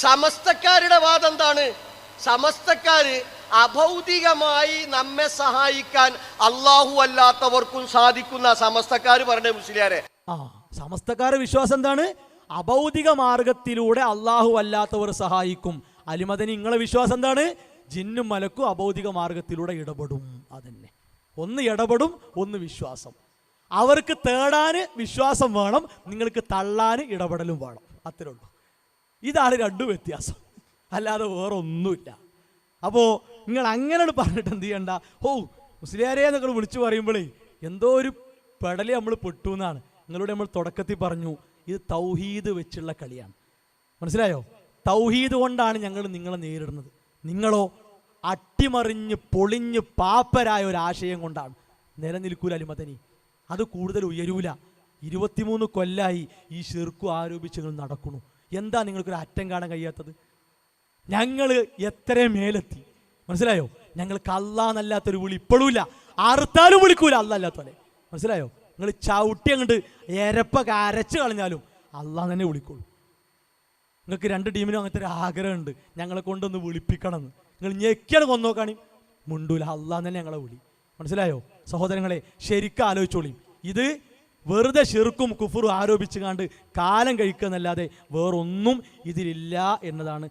സമസ്തക്കാരുടെ വാദം എന്താണ്? സമസ്തക്കാര് അഭൗതികമായി നമ്മെ സഹായിക്കാൻ അള്ളാഹു അല്ലാത്തവർക്കും സാധിക്കുന്ന സമസ്തക്കാര് പറഞ്ഞ മുസ്ലിയാരെ. സമസ്തക്കാരുടെ വിശ്വാസം എന്താണ്? അഭൗതിക മാർഗത്തിലൂടെ അള്ളാഹു അല്ലാത്തവർ സഹായിക്കും. അലിമദനി, നിങ്ങളെ വിശ്വാസം എന്താണ്? ജിന്നും മലക്കും അഭൗതിക മാർഗത്തിലൂടെ ഇടപെടും. അതന്നെ, ഒന്ന് ഇടപെടും, ഒന്ന് വിശ്വാസം. അവർക്ക് തേടാന് വിശ്വാസം വേണം, നിങ്ങൾക്ക് തള്ളാന് ഇടപെടലും വേണം. അത്രേ ഉള്ളൂ. ഇതാണ് രണ്ടു വ്യത്യാസം, അല്ലാതെ വേറെ ഒന്നുമില്ല. അപ്പോൾ നിങ്ങൾ അങ്ങനെ പറഞ്ഞിട്ട് എന്ത് ചെയ്യണ്ട, മുസ്ലിയാരെ എന്നൊക്കെ വിളിച്ചു പറയുമ്പോഴേ എന്തോ ഒരു പെടല് നമ്മൾ പെട്ടു എന്നാണ്. നിങ്ങളോട് നമ്മൾ തുടക്കത്തിൽ പറഞ്ഞു, ഇത് തൗഹീദ് വെച്ചുള്ള കളിയാണ്. മനസ്സിലായോ? തൗഹീദ് കൊണ്ടാണ് ഞങ്ങൾ നിങ്ങളെ നേരിടുന്നത്. നിങ്ങളോ അട്ടിമറിഞ്ഞ് പൊളിഞ്ഞ് പാപ്പരായ ഒരാശയം കൊണ്ടാണ്. നിലനിൽക്കൂല അലിമദനി, അത് കൂടുതൽ ഉയരൂല. 23 കൊല്ലായി ഈ ശിർക്ക് ആരോപിച്ച് നിങ്ങൾ നടക്കുന്നു. എന്താ നിങ്ങൾക്കൊരു അറ്റം കാണാൻ കഴിയാത്തത്? ഞങ്ങൾ എത്ര മേലെത്തി, മനസ്സിലായോ? ഞങ്ങൾക്ക് അല്ലാന്നല്ലാത്തൊരു വിളി ഇപ്പോഴുമില്ല. അറുത്താലും വിളിക്കൂല അല്ലാത്തവരെ. മനസ്സിലായോ? നിങ്ങൾ ചവിട്ടി അങ്ങോട്ട് എരപ്പൊക്കെ അരച്ച് കളഞ്ഞാലും അള്ളാ തന്നെ വിളിക്കുള്ളൂ. നിങ്ങൾക്ക് 2 ടീമിനും അങ്ങനത്തെ ഒരു ആഗ്രഹമുണ്ട്, ഞങ്ങളെ കൊണ്ടൊന്ന് വിളിപ്പിക്കണം എന്ന്. നിങ്ങൾ ഞെക്കിയാണ് കൊന്നോക്കാണി മുണ്ടൂല, അള്ളാ തന്നെ ഞങ്ങളെ വിളി. മനസ്സിലായോ സഹോദരങ്ങളെ? ശരിക്കും ആലോചിച്ചോളി. ഇത് വെറുതെ ശിർക്കും കുഫറും ആരോപിച്ചു കാണ്ട് കാലം കഴിക്കുക എന്നല്ലാതെ വേറൊന്നും ഇതിലില്ല എന്നതാണ്